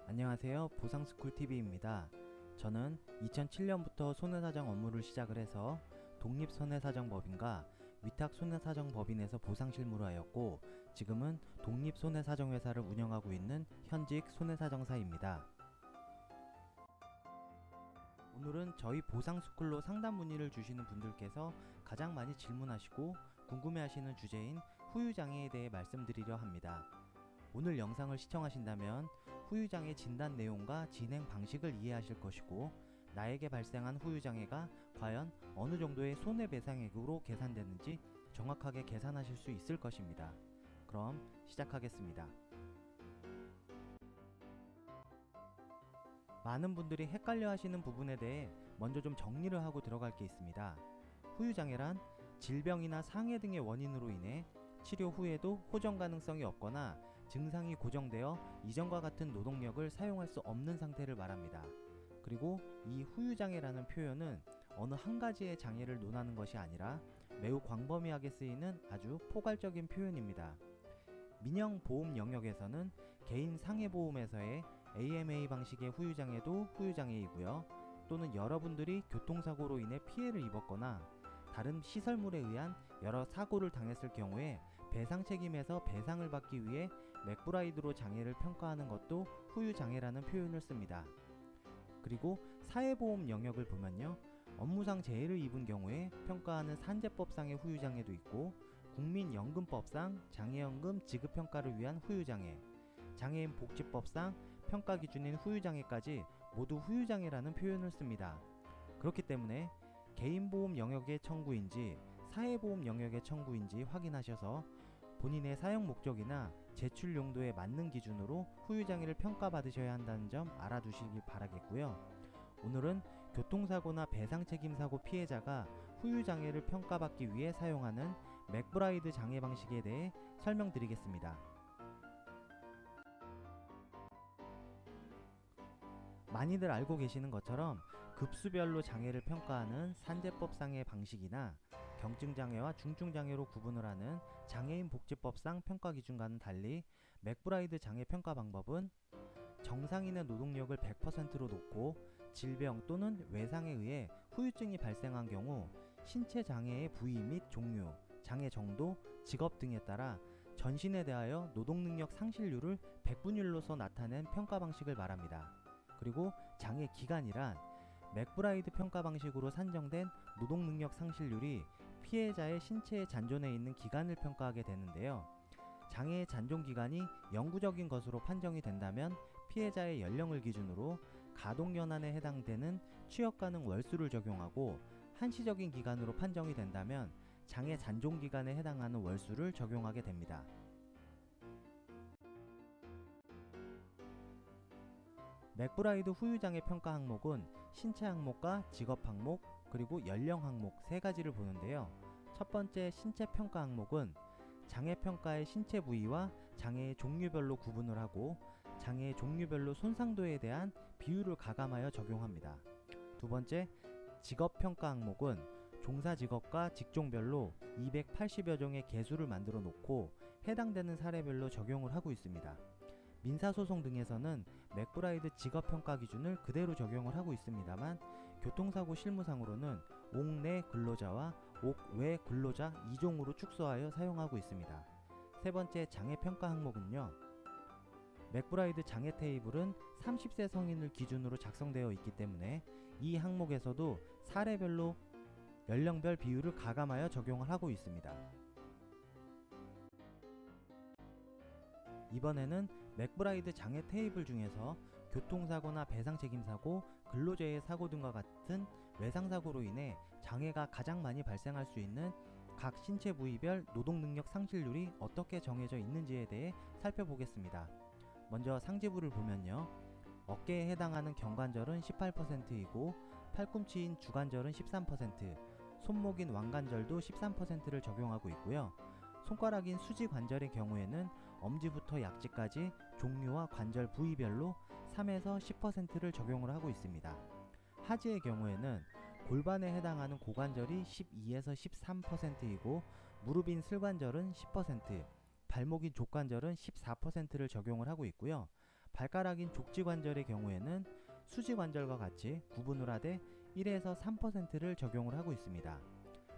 안녕하세요. 보상스쿨TV입니다. 저는 2007년부터 손해사정 업무를 시작을 해서 독립손해사정법인과 위탁손해사정법인에서 보상실무를 하였고, 지금은 독립손해사정회사를 운영하고 있는 현직 손해사정사입니다. 오늘은 저희 보상스쿨로 상담 문의를 주시는 분들께서 가장 많이 질문하시고 궁금해하시는 주제인 후유장애에 대해 말씀드리려 합니다. 오늘 영상을 시청하신다면 후유장애 진단 내용과 진행 방식을 이해하실 것이고, 나에게 발생한 후유장애가 과연 어느 정도의 손해배상액으로 계산되는지 정확하게 계산하실 수 있을 것입니다. 그럼 시작하겠습니다. 많은 분들이 헷갈려 하시는 부분에 대해 먼저 좀 정리를 하고 들어갈 게 있습니다. 후유장애란 질병이나 상해 등의 원인으로 인해 치료 후에도 호전 가능성이 없거나 증상이 고정되어 이전과 같은 노동력을 사용할 수 없는 상태를 말합니다. 그리고 이 후유장애라는 표현은 어느 한 가지의 장애를 논하는 것이 아니라 매우 광범위하게 쓰이는 아주 포괄적인 표현입니다. 민영보험 영역에서는 개인 상해보험에서의 AMA 방식의 후유장애도 후유장애이고요. 또는 여러분들이 교통사고로 인해 피해를 입었거나 다른 시설물에 의한 여러 사고를 당했을 경우에 배상 책임에서 배상을 받기 위해 맥브라이드로 장애를 평가하는 것도 후유장애라는 표현을 씁니다. 그리고 사회보험 영역을 보면요, 업무상 재해를 입은 경우에 평가하는 산재법상의 후유장애도 있고, 국민연금법상 장애연금 지급평가를 위한 후유장애, 장애인 복지법상 평가 기준인 후유장애까지 모두 후유장애라는 표현을 씁니다. 그렇기 때문에 개인보험 영역의 청구인지 사회보험 영역의 청구인지 확인하셔서 본인의 사용 목적이나 제출 용도에 맞는 기준으로 후유장애를 평가받으셔야 한다는 점 알아두시길 바라겠고요. 오늘은 교통사고나 배상책임사고 피해자가 후유장애를 평가받기 위해 사용하는 맥브라이드 장애 방식에 대해 설명드리겠습니다. 많이들 알고 계시는 것처럼 급수별로 장애를 평가하는 산재법상의 방식이나 경증장애와 중증장애로 구분을 하는 장애인 복지법상 평가 기준과는 달리 맥브라이드 장애 평가 방법은 정상인의 노동력을 100%로 놓고 질병 또는 외상에 의해 후유증이 발생한 경우 신체 장애의 부위 및 종류, 장애 정도, 직업 등에 따라 전신에 대하여 노동능력 상실률을 백분율로서 나타낸 평가 방식을 말합니다. 그리고 장애 기간이란 맥브라이드 평가 방식으로 산정된 노동능력 상실률이 피해자의 신체의 잔존에 있는 기간을 평가하게 되는데요. 장애의 잔존 기간이 영구적인 것으로 판정이 된다면 피해자의 연령을 기준으로 가동연한에 해당되는 취업 가능 월수를 적용하고, 한시적인 기간으로 판정이 된다면 장애 잔존 기간에 해당하는 월수를 적용하게 됩니다. 맥브라이드 후유장애 평가 항목은 신체 항목과 직업 항목, 그리고 연령 항목 세 가지를 보는데요. 첫 번째 신체 평가 항목은 장애 평가의 신체 부위와 장애의 종류별로 구분을 하고 장애의 종류별로 손상도에 대한 비율을 가감하여 적용합니다. 두 번째 직업 평가 항목은 종사 직업과 직종별로 280여 종의 개수를 만들어 놓고 해당되는 사례별로 적용을 하고 있습니다. 민사소송 등에서는 맥브라이드 직업평가 기준을 그대로 적용을 하고 있습니다만, 교통사고 실무상으로는 옥내 근로자와 옥외 근로자 2종으로 축소하여 사용하고 있습니다. 세 번째 장애평가 항목은요, 맥브라이드 장애 테이블은 30세 성인을 기준으로 작성되어 있기 때문에 이 항목에서도 사례별로 연령별 비율을 가감하여 적용을 하고 있습니다. 이번에는 맥브라이드 장애 테이블 중에서 교통사고나 배상책임사고, 근로재해 사고 등과 같은 외상사고로 인해 장애가 가장 많이 발생할 수 있는 각 신체 부위별 노동능력 상실률이 어떻게 정해져 있는지에 대해 살펴보겠습니다. 먼저 상지부를 보면요, 어깨에 해당하는 경관절은 18%이고 팔꿈치인 주관절은 13%, 손목인 왕관절도 13%를 적용하고 있고요. 손가락인 수지 관절의 경우에는 엄지부터 약지까지 종류와 관절 부위별로 3에서 10%를 적용을 하고 있습니다. 하지의 경우에는 골반에 해당하는 고관절이 12에서 13%이고 무릎인 슬관절은 10%, 발목인 족관절은 14%를 적용을 하고 있고요. 발가락인 족지관절의 경우에는 수지관절과 같이 구분을 하되 1에서 3%를 적용을 하고 있습니다.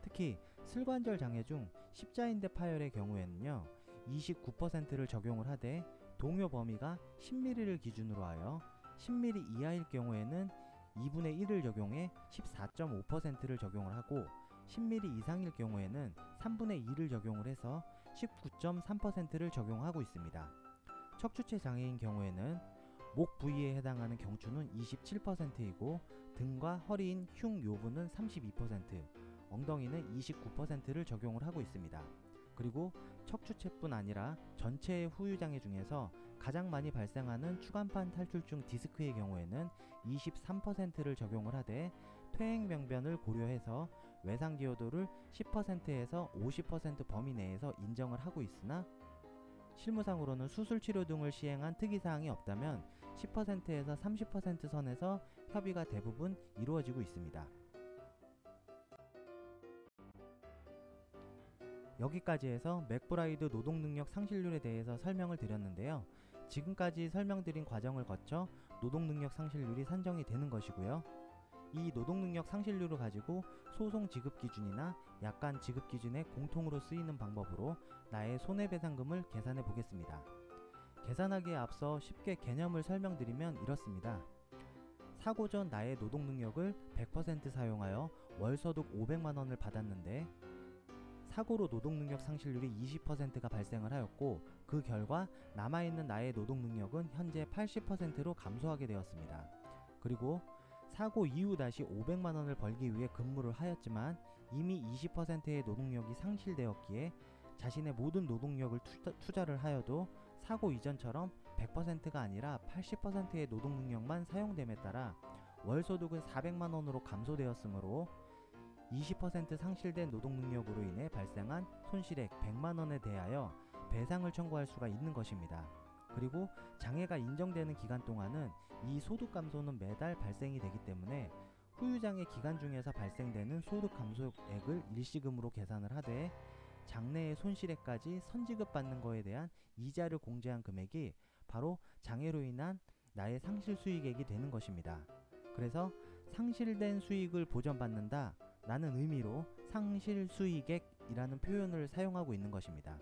특히 슬관절 장애 중 십자인대 파열의 경우에는요 29%를 적용을 하되 동요 범위가 10mm를 기준으로 하여 10mm 이하일 경우에는 2분의 1을 적용해 14.5%를 적용을 하고 10mm 이상일 경우에는 3분의 2를 적용을 해서 19.3%를 적용하고 있습니다. 척추체 장애인 경우에는 목 부위에 해당하는 경추는 27%이고 등과 허리인 흉 요부는 32%, 엉덩이는 29%를 적용을 하고 있습니다. 그리고 척추체뿐 아니라 전체의 후유장애 중에서 가장 많이 발생하는 추간판 탈출증 디스크의 경우에는 23%를 적용을 하되 퇴행병변을 고려해서 외상기여도를 10%에서 50% 범위 내에서 인정을 하고 있으나 실무상으로는 수술치료 등을 시행한 특이사항이 없다면 10%에서 30% 선에서 협의가 대부분 이루어지고 있습니다. 여기까지 해서 맥브라이드 노동능력 상실률에 대해서 설명을 드렸는데요. 지금까지 설명드린 과정을 거쳐 노동능력 상실률이 산정이 되는 것이고요. 이 노동능력 상실률을 가지고 소송 지급 기준이나 약관 지급 기준에 공통으로 쓰이는 방법으로 나의 손해배상금을 계산해 보겠습니다. 계산하기에 앞서 쉽게 개념을 설명드리면 이렇습니다. 사고 전 나의 노동능력을 100% 사용하여 월소득 500만원을 받았는데 사고로 노동능력 상실률이 20%가 발생을 하였고 그 결과 남아있는 나의 노동능력은 현재 80%로 감소하게 되었습니다. 그리고 사고 이후 다시 500만원을 벌기 위해 근무를 하였지만 이미 20%의 노동력이 상실되었기에 자신의 모든 노동력을 투자를 하여도 사고 이전처럼 100%가 아니라 80%의 노동능력만 사용됨에 따라 월소득은 400만원으로 감소되었으므로 20% 상실된 노동능력으로 인해 발생한 손실액 100만원에 대하여 배상을 청구할 수가 있는 것입니다. 그리고 장애가 인정되는 기간 동안은 이 소득 감소는 매달 발생이 되기 때문에 후유장애 기간 중에서 발생되는 소득 감소액을 일시금으로 계산을 하되 장래의 손실액까지 선지급 받는 것에 대한 이자를 공제한 금액이 바로 장애로 인한 나의 상실 수익액이 되는 것입니다. 그래서 상실된 수익을 보전받는다 라는 의미로 상실수익액이라는 표현을 사용하고 있는 것입니다.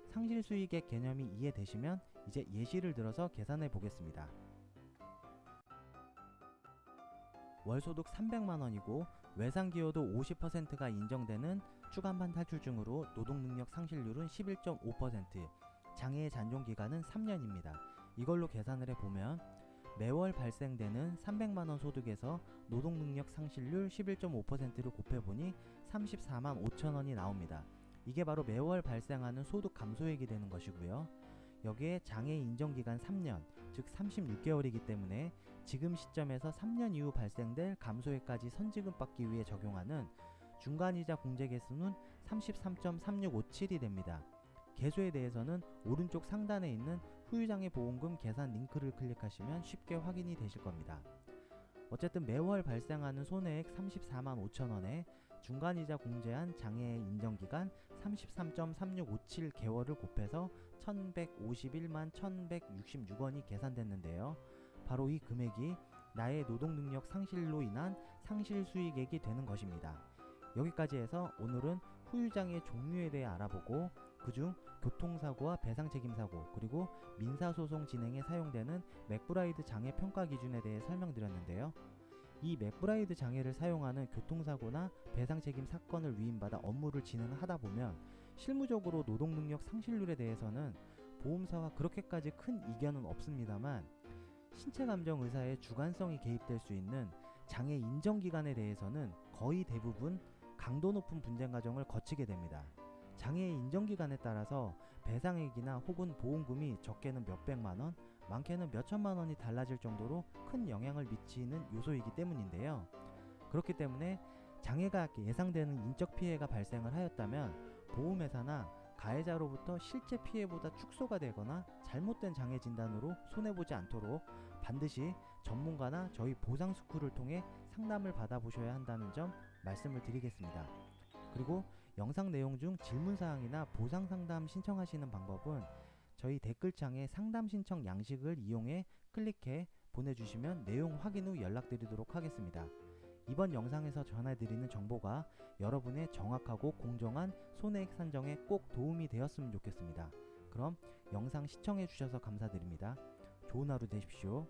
상실수익액 개념이 이해되시면 이제 예시를 들어서 계산해 보겠습니다. 월소득 300만원이고 외상기여도 50%가 인정되는 추간판 탈출증으로 노동능력 상실률은 11.5%, 장애의 잔존기간은 3년입니다. 이걸로 계산을 해보면 매월 발생되는 300만원 소득에서 노동능력 상실률 11.5%를 곱해보니 34만 5천원이 나옵니다. 이게 바로 매월 발생하는 소득 감소액이 되는 것이고요. 여기에 장애 인정기간 3년, 즉 36개월이기 때문에 지금 시점에서 3년 이후 발생될 감소액까지 선지급 받기 위해 적용하는 중간이자 공제 개수는 33.3657이 됩니다. 개수에 대해서는 오른쪽 상단에 있는 후유장애 보험금 계산 링크를 클릭하시면 쉽게 확인이 되실 겁니다. 어쨌든 매월 발생하는 손해액 34만 5천원에 중간이자 공제한 장애의 인정기간 33.3657개월을 곱해서 1151만 1166원이 계산됐는데요. 바로 이 금액이 나의 노동능력 상실로 인한 상실수익액이 되는 것입니다. 여기까지 해서 오늘은 후유장애 종류에 대해 알아보고 그중 교통사고와 배상책임사고 그리고 민사소송 진행에 사용되는 맥브라이드 장애 평가 기준에 대해 설명드렸는데요. 이 맥브라이드 장애를 사용하는 교통사고나 배상책임 사건을 위임받아 업무를 진행하다 보면 실무적으로 노동능력 상실률에 대해서는 보험사와 그렇게까지 큰 이견은 없습니다만 신체감정 의사의 주관성이 개입될 수 있는 장애 인정기간에 대해서는 거의 대부분 강도 높은 분쟁 과정을 거치게 됩니다. 장애의 인정기간에 따라서 배상액이나 혹은 보험금이 적게는 몇백만원, 많게는 몇천만원이 달라질 정도로 큰 영향을 미치는 요소이기 때문인데요. 그렇기 때문에 장애가 예상되는 인적 피해가 발생을 하였다면 보험회사나 가해자로부터 실제 피해보다 축소가 되거나 잘못된 장애 진단으로 손해보지 않도록 반드시 전문가나 저희 보상스쿨을 통해 상담을 받아보셔야 한다는 점 말씀을 드리겠습니다. 그리고 영상 내용 중 질문사항이나 보상상담 신청하시는 방법은 저희 댓글창에 상담 신청 양식을 이용해 클릭해 보내주시면 내용 확인 후 연락드리도록 하겠습니다. 이번 영상에서 전해드리는 정보가 여러분의 정확하고 공정한 손해액 산정에 꼭 도움이 되었으면 좋겠습니다. 그럼 영상 시청해 주셔서 감사드립니다. 좋은 하루 되십시오.